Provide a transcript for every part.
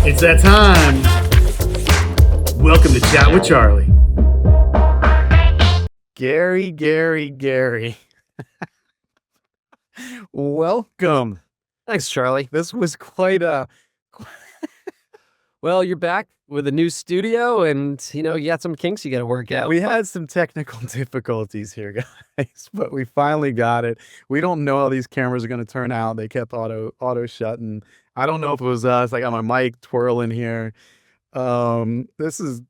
It's that time. Welcome to Chat with Charlie. Gary. Welcome. Thanks, Charlie. This was quite a... Well, you're back with a new studio and, you got some kinks you got to work out. We had some technical difficulties here, guys, but we finally got it. We don't know how these cameras are going to turn out. They kept auto shutting. I don't know if it was us. I got my mic twirling here. This is...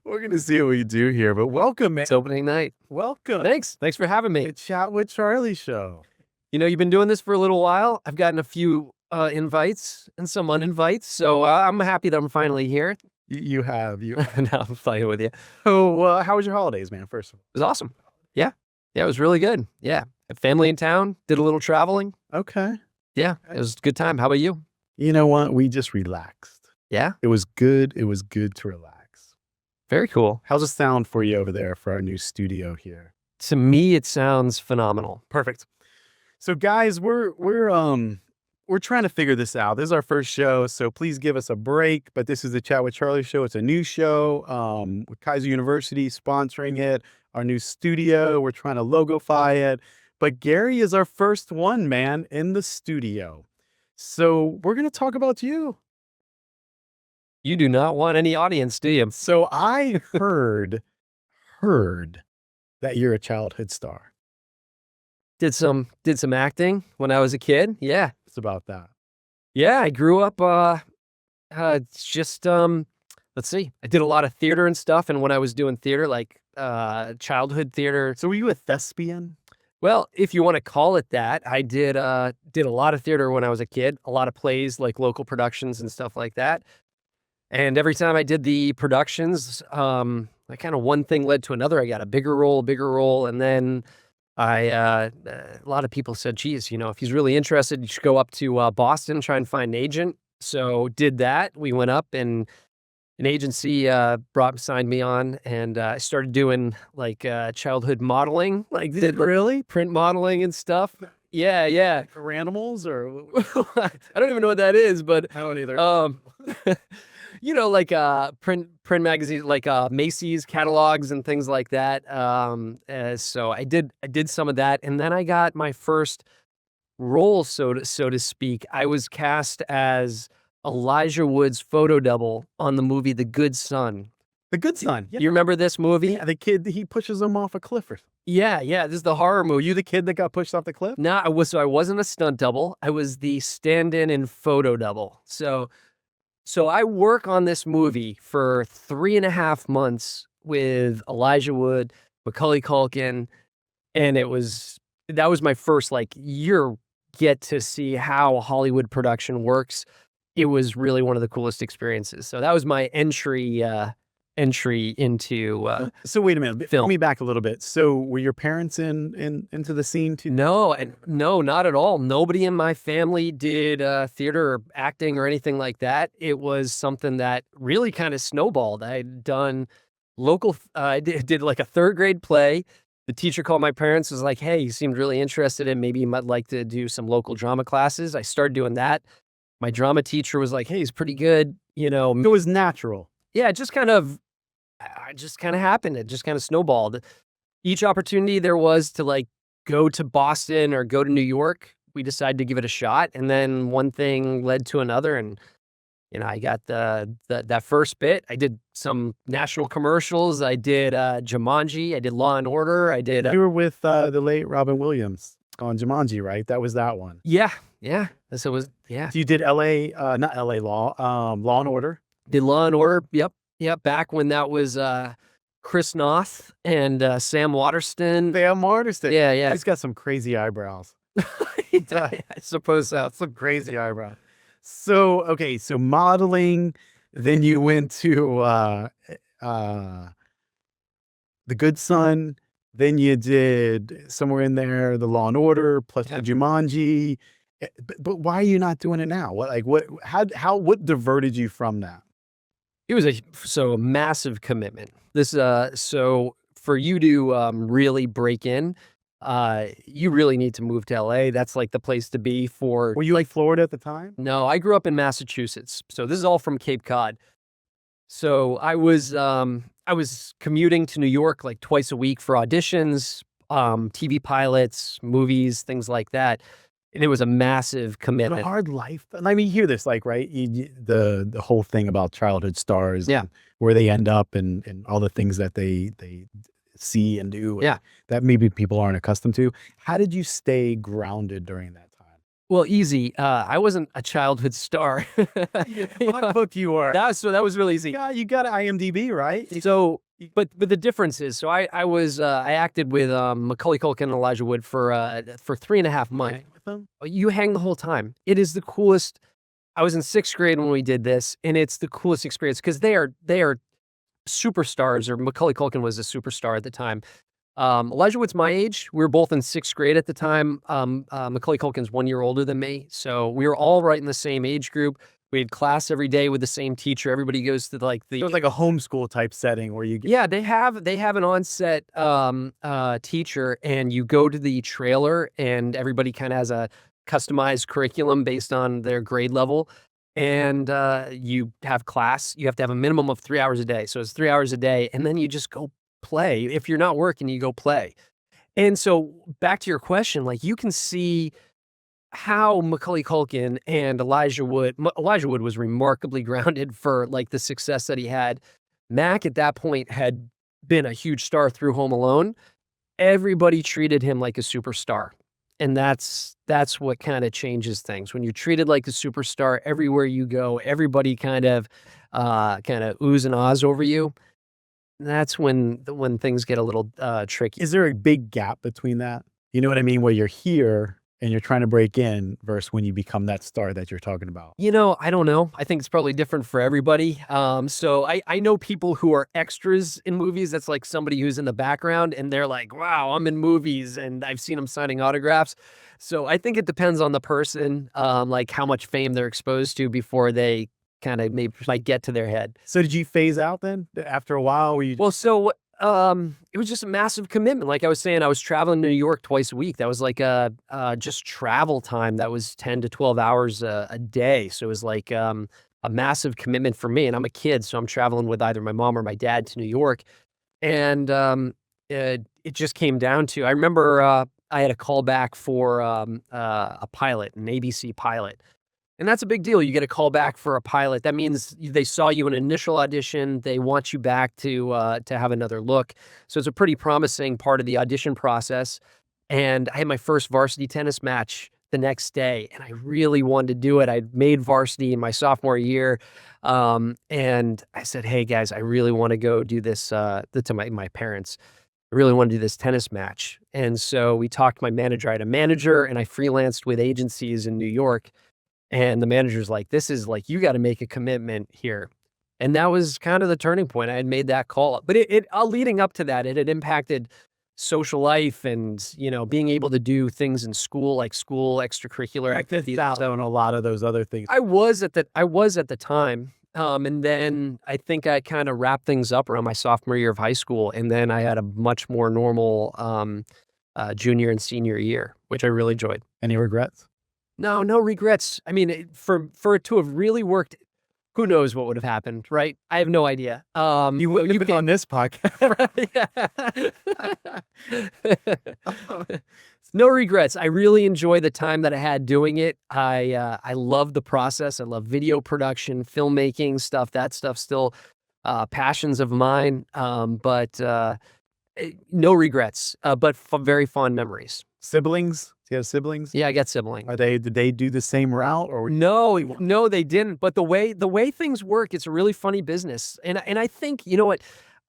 We're going to see what we do here, but welcome, man. It's opening night. Welcome. Thanks for having me. The Chat with Charlie show. You've been doing this for a little while. I've gotten a few invites and some uninvites, so I'm happy that I'm finally here. You have. Now I'm fighting with you. Oh, how was your holidays, man, first of all? It was awesome. Yeah, it was really good. Yeah. Had family in town, did a little traveling. Okay. Yeah, it was a good time. How about you? You know what? We just relaxed. Yeah? It was good. It was good to relax. Very cool. How's it sound for you over there for our new studio here? To me, it sounds phenomenal. Perfect. So guys, we're trying to figure this out. This is our first show, so please give us a break. But this is the Chat with Charlie show. It's a new show with Kaiser University sponsoring it, our new studio. We're trying to logofy it. But Gary is our first one, man, in the studio. So we're going to talk about you. You do not want any audience, do you? So I heard that you're a childhood star. Did some acting when I was a kid. Yeah. It's about that. Yeah, I grew up let's see. I did a lot of theater and stuff, and when I was doing theater, like childhood theater. So were you a thespian? Well, if you want to call it that, I did a lot of theater when I was a kid, a lot of plays, like local productions and stuff like that. And every time I did the productions, kind of one thing led to another. I got a bigger role, and then a lot of people said, geez, if he's really interested, you should go up to Boston, try and find an agent. So did that. We went up and an agency signed me on, and I started doing like childhood modeling, like Really? print modeling and stuff. Yeah. For animals or? I don't even know what that is, but I don't either. like print magazines, like Macy's catalogs and things like that. So I did some of that, and then I got my first role, so to speak. I was cast as Elijah Wood's photo double on the movie The Good Son. The Good Son. Yeah. You remember this movie? Yeah, the kid, he pushes him off a cliff. Yeah. This is the horror movie. Were you the kid that got pushed off the cliff? No, I wasn't a stunt double. I was the stand-in and photo double. So I work on this movie for 3.5 months with Elijah Wood, Macaulay Culkin, and that was my first year get to see how Hollywood production works. It was really one of the coolest experiences. So that was my entry into So wait a minute, film. Pull me back a little bit. So were your parents into the scene too? No, not at all. Nobody in my family did theater or acting or anything like that. It was something that really kind of snowballed. I'd done local. I did like a 3rd grade play. The teacher called my parents, was like, "Hey, you seemed really interested in maybe you might like to do some local drama classes." I started doing that. My drama teacher was like, "Hey, he's pretty good." It was natural. Yeah, it just kind of happened. It just kind of snowballed. Each opportunity there was to go to Boston or go to New York, we decided to give it a shot. And then one thing led to another. And, I got that first bit. I did some national commercials. I did Jumanji. I did Law and Order. I did. You were with the late Robin Williams on Jumanji, right? That was that one. Yeah. So it was, yeah. So you did not LA Law, Law and Order? Did Law and Order. Yep. Back when that was Chris Noth and Sam Waterston. Yeah. He's got some crazy eyebrows. I suppose so. Some crazy eyebrows. So, okay, so modeling, then you went to The Good Son, then you did somewhere in there, the Law and Order, plus the Jumanji. But why are you not doing it now? What diverted you from that? It was a massive commitment. So for you to really break in, you really need to move to LA. That's like the place to be for. Were you like Florida at the time? No, I grew up in Massachusetts. So this is all from Cape Cod. So I was commuting to New York like twice a week for auditions, TV pilots, movies, things like that. And it was a massive What a commitment. hard life. And I mean, you hear this like, right? The whole thing about childhood stars, Yeah. and where they end up, and all the things that they see and do, and Yeah. that maybe people aren't accustomed to. How did you stay grounded during that time? Well, easy. I wasn't a childhood star. What book you were? That was really easy. Yeah, you got an IMDb, right? So, but the difference is, so I acted with Macaulay Culkin and Elijah Wood for 3.5 months. Hang with them? You hang the whole time. It is the coolest. I was in 6th grade when we did this, and it's the coolest experience because they are superstars. Or Macaulay Culkin was a superstar at the time. Elijah Wood's my age. We were both in 6th grade at the time. Macaulay Culkin's 1 year older than me, so we were all right in the same age group. We had class every day with the same teacher. Everybody goes to like It was like a homeschool type setting where you get. yeah, they have an on-set teacher, and you go to the trailer, and everybody kind of has a customized curriculum based on their grade level. And you have class. You have to have a minimum of 3 hours a day. So it's 3 hours a day, and then you just go play. If you're not working, you go play. And so back to your question, like you can see how Macaulay Culkin and Elijah Wood. Elijah Wood was remarkably grounded for like the success that he had. Mac at that point had been a huge star through Home Alone. Everybody treated him like a superstar. And that's what kind of changes things. When you're treated like a superstar everywhere you go, everybody kind of oohs and ahs over you. That's when things get a little tricky. Is there a big gap between that? You know what I mean? Where you're here and you're trying to break in versus when you become that star that you're talking about. You know, I don't know. I think it's probably different for everybody. So I know people who are extras in movies. That's like somebody who's in the background and they're like, wow, I'm in movies and I've seen them signing autographs. So I think it depends on the person, like how much fame they're exposed to before they kind of maybe might get to their head. So did you phase out then after a while? Were you Well, so it was just a massive commitment. Like I was saying, I was traveling to New York twice a week. That was like just travel time. That was 10 to 12 hours a day. So it was like a massive commitment for me. And I'm a kid, so I'm traveling with either my mom or my dad to New York. And it just came down to, I remember I had a call back for a pilot, an ABC pilot. And that's a big deal. You get a call back for a pilot. That means they saw you in an initial audition. They want you back to have another look. So it's a pretty promising part of the audition process. And I had my first varsity tennis match the next day, and I really wanted to do it. I'd made varsity in my sophomore year, and I said, "Hey guys, I really want to go do this." To my parents, I really want to do this tennis match. And so we talked to my manager. I had a manager, and I freelanced with agencies in New York. And the manager's like, this is like, you got to make a commitment here. And that was kind of the turning point. I had made that call. But leading up to that, it had impacted social life and, you know, being able to do things in school, like school extracurricular activities. and a lot of those other things? I was at the time. And then I think I kind of wrapped things up around my sophomore year of high school. And then I had a much more normal junior and senior year, which I really enjoyed. Any regrets? No regrets. I mean, for it to have really worked, who knows what would have happened, right? I have no idea. You wouldn't have been on this podcast. No regrets. I really enjoy the time that I had doing it. I love the process. I love video production, filmmaking stuff. That stuff's still passions of mine. But no regrets. But very fond memories. Siblings? Do you have siblings? Yeah, I got siblings. Did they do the same route or? No, they didn't. But the way things work, it's a really funny business. And I think, you know what?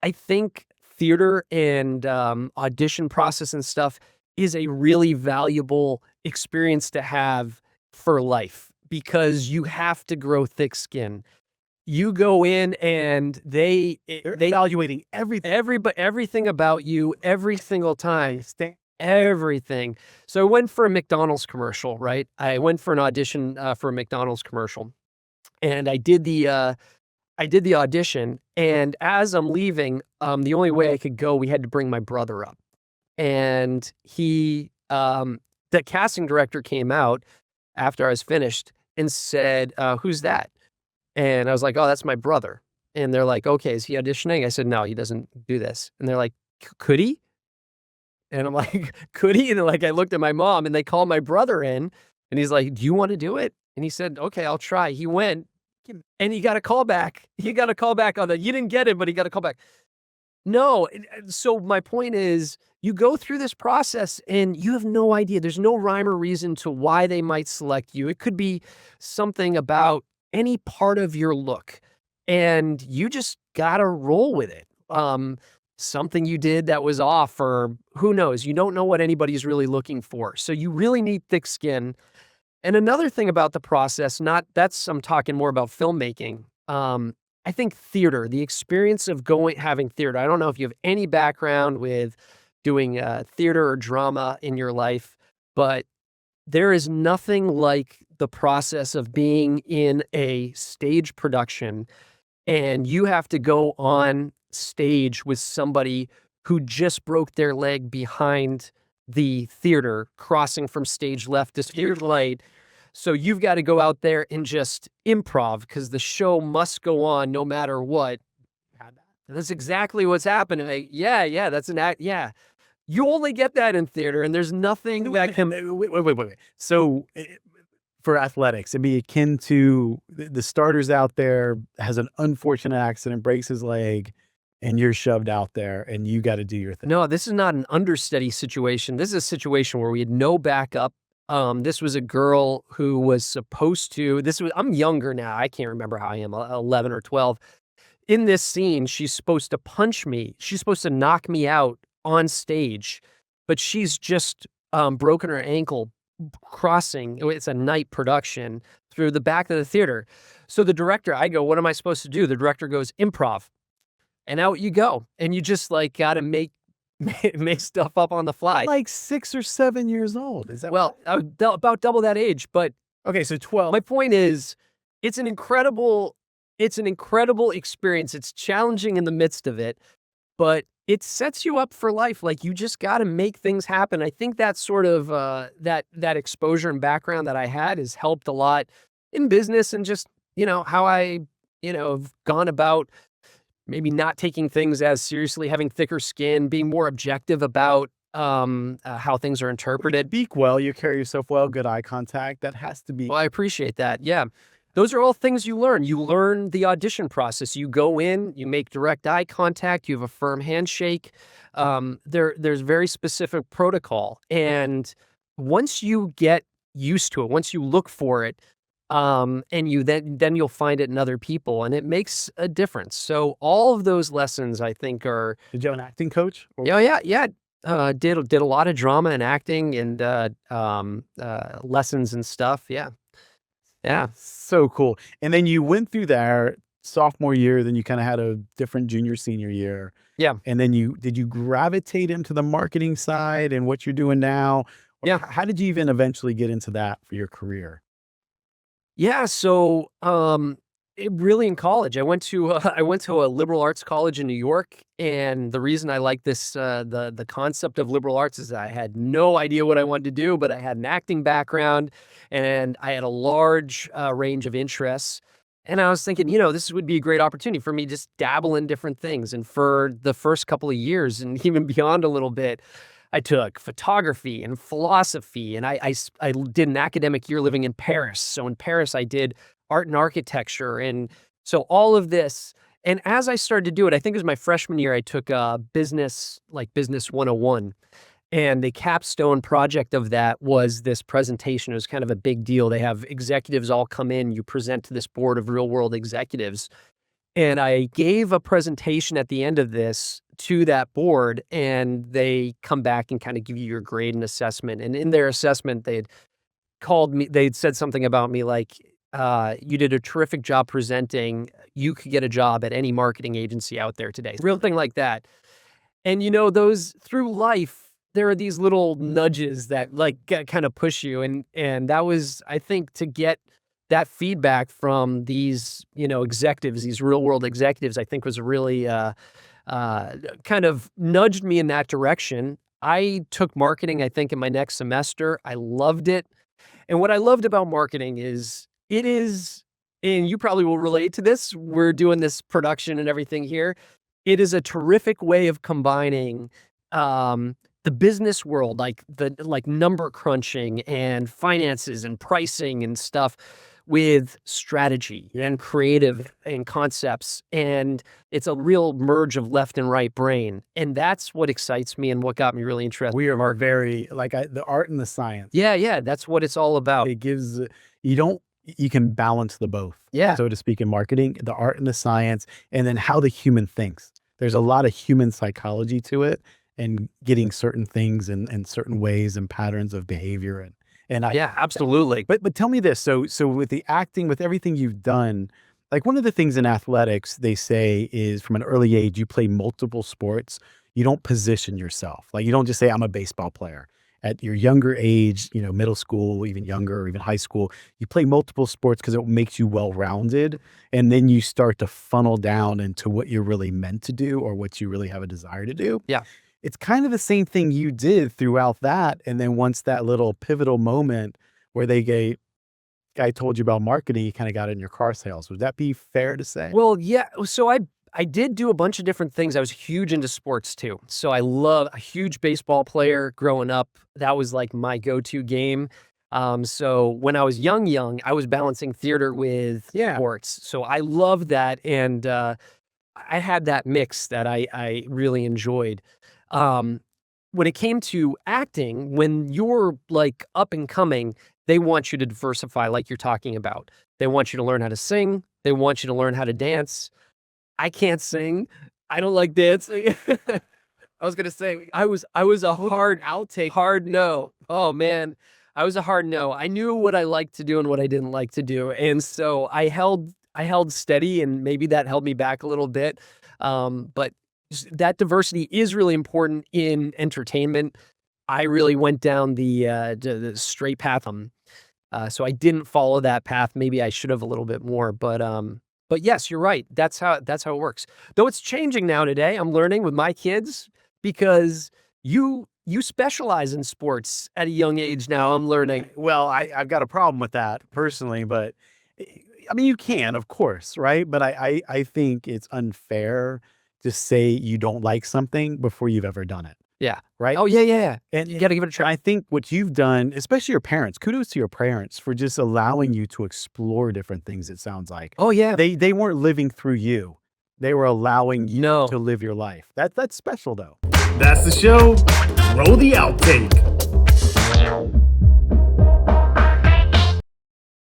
I think theater and audition process and stuff is a really valuable experience to have for life because you have to grow thick skin. You go in and they're evaluating everything about you every single time. Everything. So I went for a McDonald's commercial, right? I went for an audition for a McDonald's commercial, and I did the audition. And as I'm leaving, the only way I could go, we had to bring my brother up. And the casting director came out after I was finished and said, "Who's that?" And I was like, "Oh, that's my brother." And they're like, "Okay, is he auditioning?" I said, "No, he doesn't do this." And they're like, Could he?" And I'm like, "Could he?" And then, like, I looked at my mom and they called my brother in and he's like, "Do you want to do it?" And he said, "Okay, I'll try." He went and he got a call back. He got a call back on that. You didn't get it, but he got a call back. No, so my point is, you go through this process and you have no idea. There's no rhyme or reason to why they might select you. It could be something about any part of your look, and you just gotta roll with it. Something you did that was off, or who knows? You don't know what anybody's really looking for. So you really need thick skin. And another thing about the process, I'm talking more about filmmaking. I think theater, the experience of having theater. I don't know if you have any background with doing theater or drama in your life, but there is nothing like the process of being in a stage production and you have to go on stage with somebody who just broke their leg behind the theater, crossing from stage left to stage right. So you've got to go out there and just improv because the show must go on no matter what. And that's exactly what's happening. Yeah, that's an act. Yeah. You only get that in theater, and there's nothing that can. Wait. So for athletics, it'd be akin to the starters out there has an unfortunate accident, breaks his leg, and you're shoved out there and you got to do your thing. No, this is not an understudy situation. This is a situation where we had no backup. This was a girl who was supposed to, I'm younger now. I can't remember how I am, 11 or 12. In this scene, she's supposed to punch me. She's supposed to knock me out on stage, but she's just broken her ankle crossing. It's a night production through the back of the theater. So the director, I go, "What am I supposed to do?" The director goes, "Improv." And out you go. And you just like got to make stuff up on the fly. Like 6 or 7 years old. Is that Well, I was about double that age, but okay? So 12. my point is, it's an incredible experience. It's challenging in the midst of it, but it sets you up for life. Like, you just got to make things happen. I think that sort of that exposure and background that I had has helped a lot in business and just, how I, have gone about maybe not taking things as seriously, having thicker skin, being more objective about how things are interpreted. Speak well, you carry yourself well, good eye contact. That has to be. Well, I appreciate that. Yeah. Those are all things you learn. You learn the audition process. You go in, you make direct eye contact, you have a firm handshake. There's very specific protocol. And once you get used to it, once you look for it, and you then you'll find it in other people, and it makes a difference. So all of those lessons, I think, are. Did you have an acting coach? Yeah. Did a lot of drama and acting and lessons and stuff. Yeah. So cool. And then you went through there sophomore year, then you kind of had a different junior, senior year. Yeah. And then did you gravitate into the marketing side and what you're doing now? Yeah. How did you even eventually get into that for your career? Yeah, so really in college, I went to a liberal arts college in New York, and the reason I like this the concept of liberal arts is I had no idea what I wanted to do, but I had an acting background, and I had a large range of interests, and I was thinking, this would be a great opportunity for me to just dabble in different things. And for the first couple of years, and even beyond a little bit, I took photography and philosophy, and I did an academic year living in Paris. So in Paris, I did art and architecture. And so all of this, and as I started to do it, I think it was my freshman year, I took business 101. And the capstone project of that was this presentation. It was kind of a big deal. They have executives all come in, you present to this board of real world executives. And I gave a presentation at the end of this to that board, and they come back and kind of give you your grade and assessment. And in their assessment, they'd said something about me like, you did a terrific job presenting. You could get a job at any marketing agency out there today. Real thing like that. And those through life, there are these little nudges that kind of push you. And that was, I think, to get that feedback from these, executives, these real world executives, I think was really kind of nudged me in that direction. I took marketing, I think, in my next semester. I loved it. And what I loved about marketing is it is, and you probably will relate to this, we're doing this production and everything here. It is a terrific way of combining the business world, like number crunching and finances and pricing and stuff with strategy and creative and concepts. And it's a real merge of left and right brain. And that's what excites me and what got me really interested. We are very, the art and the science. Yeah, that's what it's all about. It gives, you can balance the both, so to speak, in marketing, the art and the science, and then how the human thinks. There's a lot of human psychology to it, and getting certain things and certain ways and patterns of behavior. Yeah, absolutely. But tell me this. So with the acting, with everything you've done, like one of the things in athletics, they say is from an early age, you play multiple sports. You don't position yourself. Like you don't just say, I'm a baseball player. At your younger age, middle school, even younger, or even high school, you play multiple sports because it makes you well-rounded. And then you start to funnel down into what you're really meant to do or what you really have a desire to do. Yeah. It's kind of the same thing you did throughout that. And then once that little pivotal moment where guy told you about marketing, you kind of got it in your car sales. Would that be fair to say? Well, yeah. So I did do a bunch of different things. I was huge into sports too. So I love a huge baseball player growing up. That was like my go-to game. So when I was young, I was balancing theater with sports. So I loved that. And I had that mix that I really enjoyed. When it came to acting, when you're like up and coming, they want you to diversify like you're talking about. They want you to learn how to sing. They want you to learn how to dance. I can't sing. I don't like dancing. I was going to say, I was a hard no. Oh man, I was a hard no. I knew what I liked to do and what I didn't like to do. And so I held steady, and maybe that held me back a little bit. But that diversity is really important in entertainment. I really went down the straight path. So I didn't follow that path. Maybe I should have a little bit more, but yes, you're right. That's how it works. Though it's changing now today. I'm learning with my kids because you specialize in sports at a young age now. I'm learning. Well, I've got a problem with that personally, but I mean, you can, of course, right? But I think it's unfair to say you don't like something before you've ever done it. Yeah. Right? Oh, yeah. And you got to give it a try. I think what you've done, especially your parents, kudos to your parents for just allowing you to explore different things, it sounds like. Oh, yeah. They weren't living through you. They were allowing you to live your life. That's special, though. That's the show. Roll the outtake.